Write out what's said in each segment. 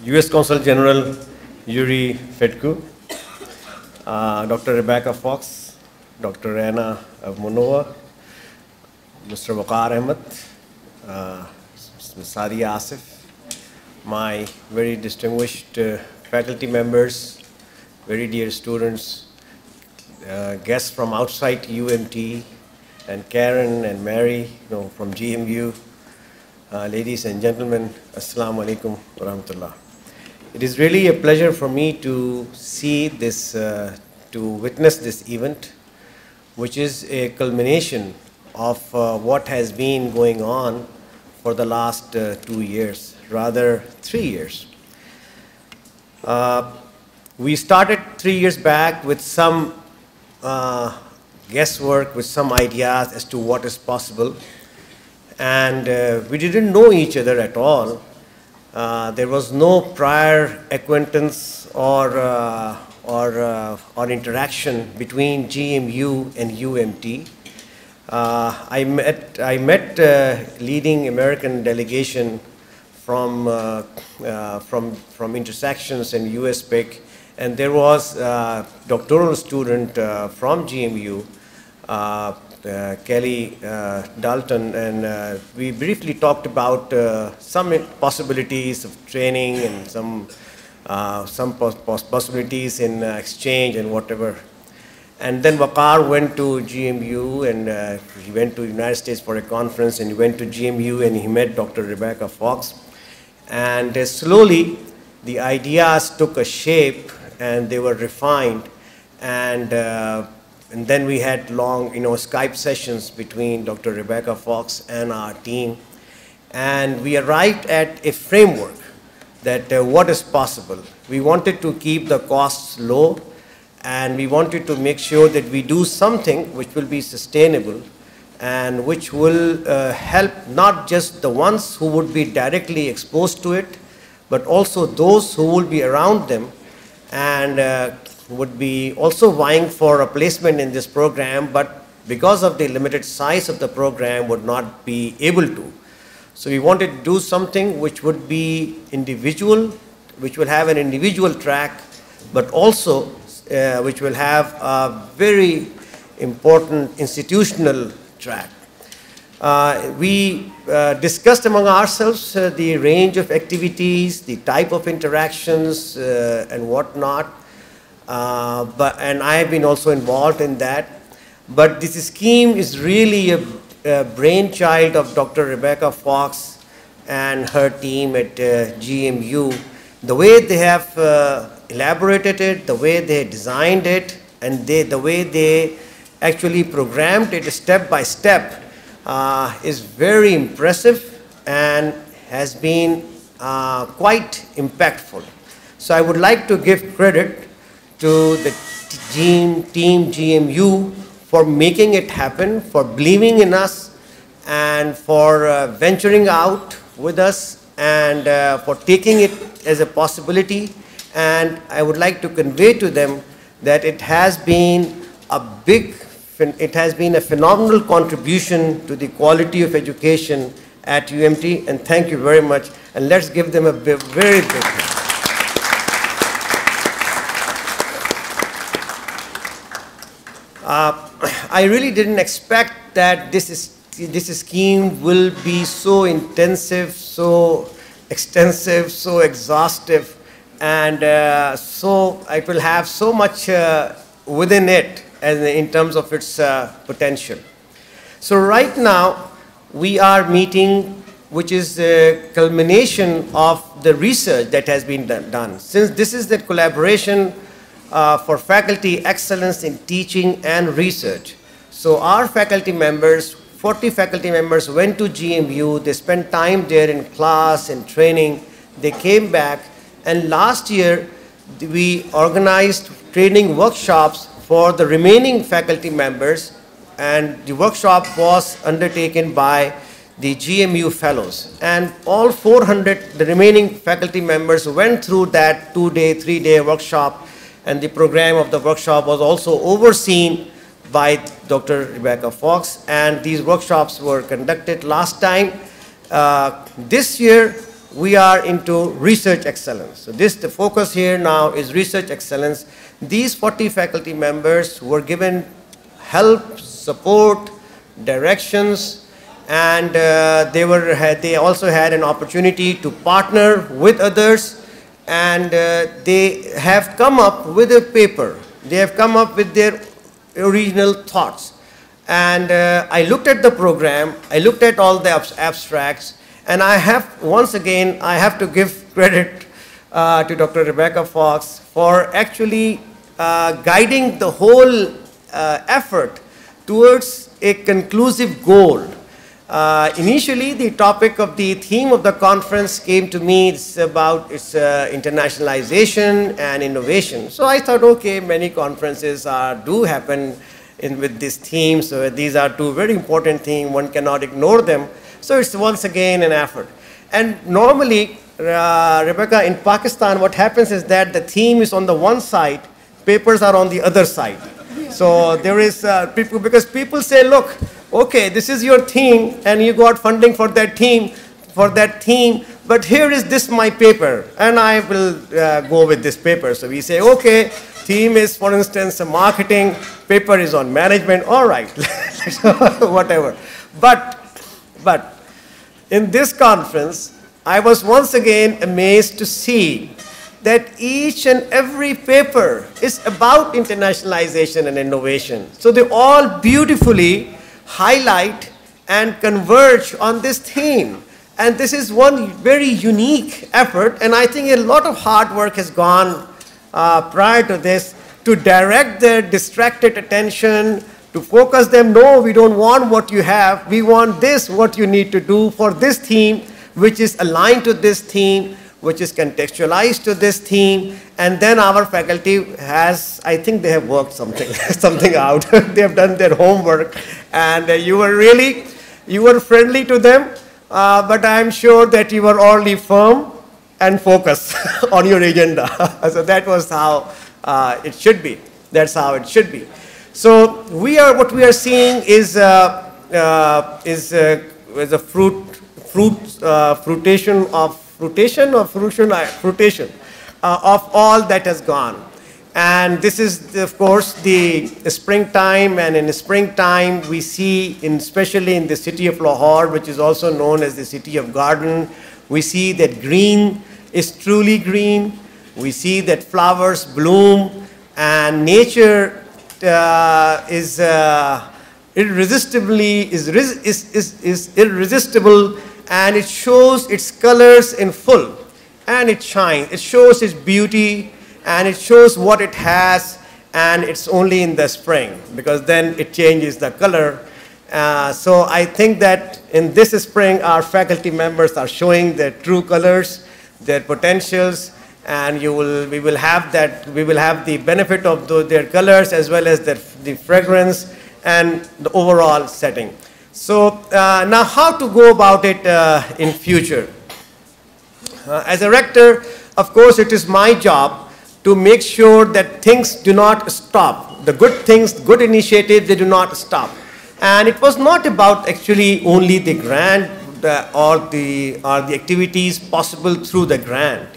US Consul General Yuri Fedku, Dr. Rebacca Fox, Dr. Anna Munova, Mr. Waqar Ahmed, Ms. Sadia Asif, my very distinguished faculty members, very dear students, guests from outside UMT, and Karen and Mary, from GMU, ladies and gentlemen, Assalamu alaikum wa rahmatullah. It is really a pleasure for me to see this, to witness this event, which is a culmination of what has been going on for the last 2 years, rather 3 years. We started 3 years back with some guesswork, with some ideas as to what is possible, and we didn't know each other at all. There was no prior acquaintance or interaction between GMU and UMT. I met leading American delegation from intersections and US PIC, and there was a doctoral student from GMU, Kelly Dalton, and we briefly talked about some possibilities of training and some possibilities in exchange and whatever. And then Waqar went to GMU, and he went to the United States for a conference, and he went to GMU and he met Dr. Rebacca Fox. And slowly the ideas took a shape and they were refined, and then we had long Skype sessions between Dr. Rebacca Fox and our team, and we arrived at a framework that what is possible. We wanted to keep the costs low, and we wanted to make sure that we do something which will be sustainable and which will help not just the ones who would be directly exposed to it, but also those who will be around them and would be also vying for a placement in this program, but because of the limited size of the program would not be able to. So we wanted to do something which would be individual, which will have an individual track, but also which will have a very important institutional track. We discussed among ourselves the range of activities, the type of interactions and whatnot, and I have been also involved in that. But this scheme is really a brainchild of Dr. Rebacca Fox and her team at GMU. The way they have elaborated it, the way they designed it, and the way they actually programmed it step by step is very impressive and has been quite impactful. So I would like to give credit to the team GMU for making it happen, for believing in us, and for venturing out with us, and for taking it as a possibility. And I would like to convey to them that it has been a phenomenal contribution to the quality of education at UMT, and thank you very much, and let's give them a very big hand. I really didn't expect that this scheme will be so intensive, so extensive, so exhaustive, and so it will have so much within it as in terms of its potential. So right now we are meeting, which is a culmination of the research that has been done. Since this is the collaboration for faculty excellence in teaching and research. So our faculty members, 40 faculty members went to GMU, they spent time there in class and training, they came back, and last year we organized training workshops for the remaining faculty members, and the workshop was undertaken by the GMU fellows. And all 400, the remaining faculty members went through that 2-day, 3-day workshop, and the program of the workshop was also overseen by Dr. Rebacca Fox, and these workshops were conducted last time. This year we are into research excellence. So the focus here now is research excellence. These 40 faculty members were given help, support, directions, and they also had an opportunity to partner with others, and they have come up with a paper. They have come up with their original thoughts. And I looked at the program, I looked at all the abstracts, and I have, once again, I have to give credit to Dr. Rebacca Fox for actually guiding the whole effort towards a conclusive goal. Initially, the topic of the theme of the conference came to me. It's about internationalization and innovation. So I thought, okay, many conferences do happen with this theme. So these are two very important themes. One cannot ignore them. So it's once again an effort. And normally, Rebecca, in Pakistan, what happens is that the theme is on the one side, papers are on the other side. So there is people, because people say, look, okay, this is your theme, and you got funding for that theme, but here is this my paper, and I will go with this paper. So we say, okay, theme is, for instance, marketing, paper is on management, all right, whatever. But in this conference, I was once again amazed to see that each and every paper is about internationalization and innovation. So they all beautifully highlight and converge on this theme. And this is one very unique effort, and I think a lot of hard work has gone prior to this to direct their distracted attention, to focus them, no, we don't want what you have, we want this, what you need to do for this theme, which is aligned to this theme, which is contextualized to this theme, and then our faculty has, I think they have worked something out. They have done their homework, and you were friendly to them, but I'm sure that you were only firm and focused on your agenda. So that was how it should be. That's how it should be. So what we are seeing is a fruition of all that has gone. And this is, of course, the springtime, and in the springtime we see, especially in the city of Lahore, which is also known as the city of garden, we see that green is truly green. We see that flowers bloom, and nature is irresistible, and it shows its colors in full, and it shines. It shows its beauty, and it shows what it has, and it's only in the spring, because then it changes the color. So I think that in this spring, our faculty members are showing their true colors, their potentials, and we will have the benefit of their colors as well as the fragrance and the overall setting. So now how to go about it in future? As a rector, of course, it is my job to make sure that things do not stop. The good things, good initiatives, they do not stop. And it was not about actually only the grant or the activities possible through the grant.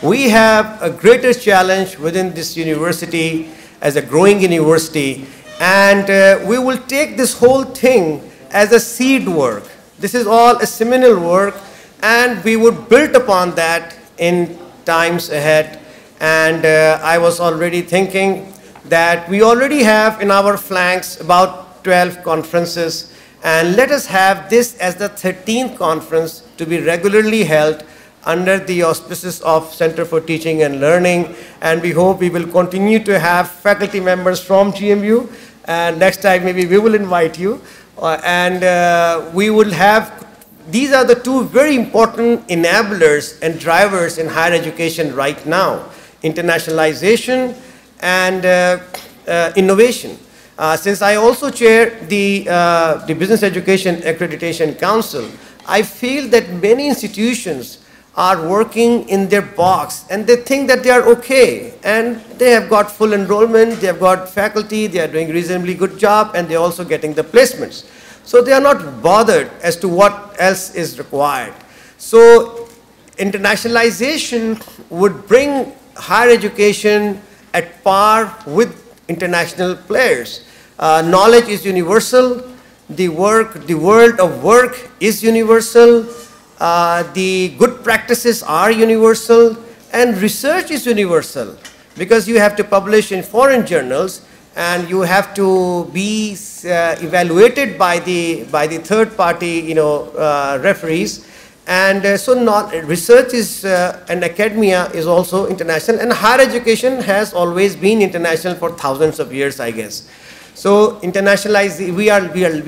We have a greater challenge within this university as a growing university, and we will take this whole thing as a seed work. This is all a seminal work, and we would build upon that in times ahead. And I was already thinking that we already have in our flanks about 12 conferences, and let us have this as the 13th conference to be regularly held under the auspices of Center for Teaching and Learning, and we hope we will continue to have faculty members from GMU, and next time maybe we will invite you, and we will have, these are the two very important enablers and drivers in higher education right now, internationalization and innovation. Since I also chair the Business Education Accreditation Council, I feel that many institutions are working in their box, and they think that they are okay, and they have got full enrollment, they have got faculty, they are doing a reasonably good job, and they're also getting the placements. So they are not bothered as to what else is required. So internationalization would bring higher education at par with international players. Knowledge is universal. The world of work is universal. The good practices are universal, and research is universal, because you have to publish in foreign journals, and you have to be evaluated by the third party, referees. And so research is and academia is also international, and higher education has always been international for thousands of years, I guess. So we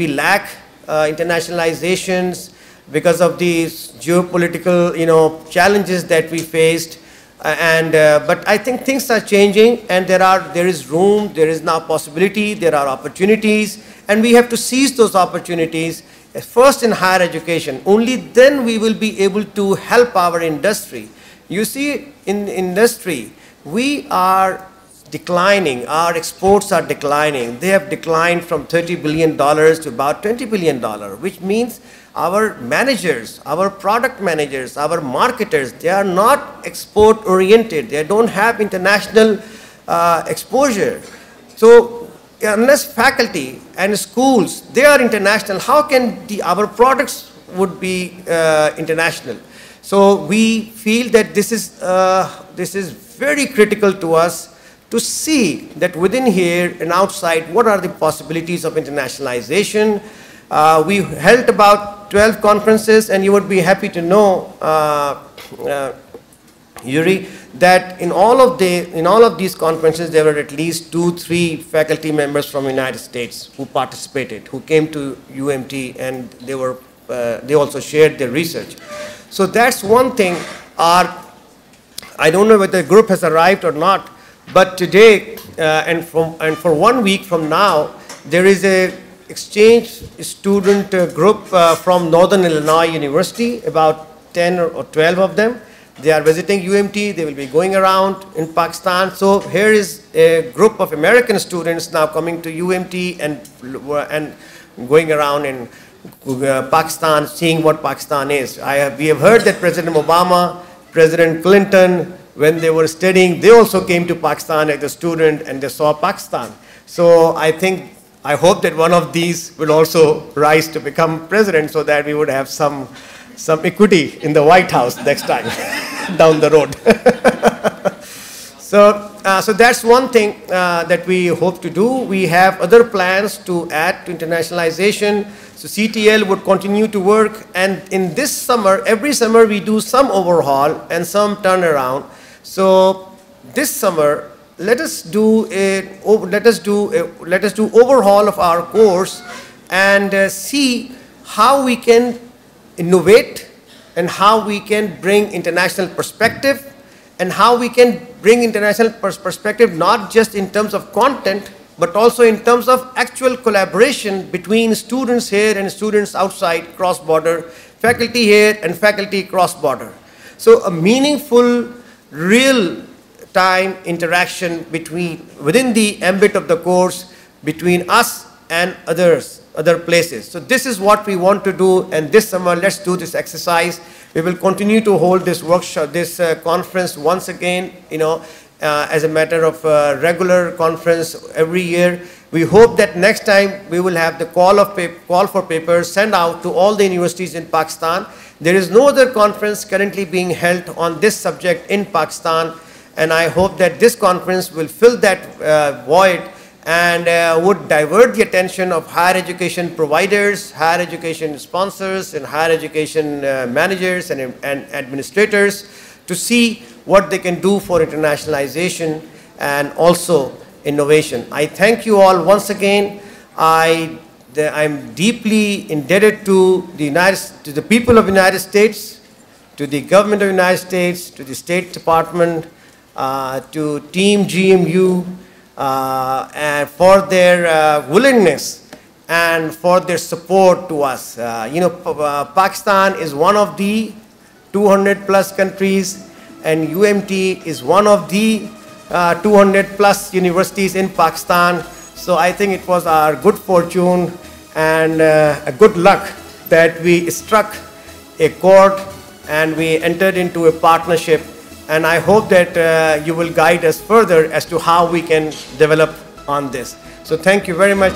lack internationalizations because of these geopolitical challenges that we faced. But I think things are changing, and there is room, there is now possibility, there are opportunities, and we have to seize those opportunities. First in higher education, only then we will be able to help our industry. You see, in industry, we are declining, our exports are declining. They have declined from $30 billion to about $20 billion, which means our managers, our product managers, our marketers, they are not export oriented. They don't have international exposure. So unless faculty and schools, they are international, how can our products would be international? So we feel that this is very critical to us to see that within here and outside, what are the possibilities of internationalization. We held about 12 conferences, and you would be happy to know, Yuri, that in all of these conferences, there were at least 2-3 faculty members from the United States who participated, who came to UMT, and they also shared their research. So that's one thing. I don't know whether the group has arrived or not, but today and for 1 week from now, there is a exchange student group from Northern Illinois University, about 10 or 12 of them. They are visiting UMT. They will be going around in Pakistan. So here is a group of American students now coming to UMT and going around in Pakistan, seeing what Pakistan is. We have heard that President Obama, President Clinton, when they were studying, they also came to Pakistan as a student, and they saw Pakistan. So I hope that one of these will also rise to become president, so that we would have some equity in the White House next time down the road. So that's one thing that we hope to do. We have other plans to add to internationalization. So CTL would continue to work, and in this summer, every summer we do some overhaul and some turnaround. So this summer, let us do overhaul of our course and see how we can innovate, and how we can bring international perspective, and how we can bring international perspective not just in terms of content, but also in terms of actual collaboration between students here and students outside, cross-border, faculty here and faculty cross-border. So a meaningful, real-time interaction within the ambit of the course between us and other places. So this is what we want to do, and this summer, let's do this exercise. We will continue to hold this workshop, this conference once again, as a matter of regular conference every year. We hope that next time we will have the call for papers sent out to all the universities in Pakistan. There is no other conference currently being held on this subject in Pakistan, and I hope that this conference will fill that void and would divert the attention of higher education providers, higher education sponsors, and higher education managers and administrators to see what they can do for internationalization and also innovation. I thank you all once again. I'm deeply indebted to the people of the United States, to the government of the United States, to the State Department, to Team GMU, and for their willingness and for their support to us. Pakistan is one of the 200 plus countries, and UMT is one of the 200 plus universities in Pakistan. So I think it was our good fortune and a good luck that we struck a chord and we entered into a partnership, and I hope that you will guide us further as to how we can develop on this. So thank you very much.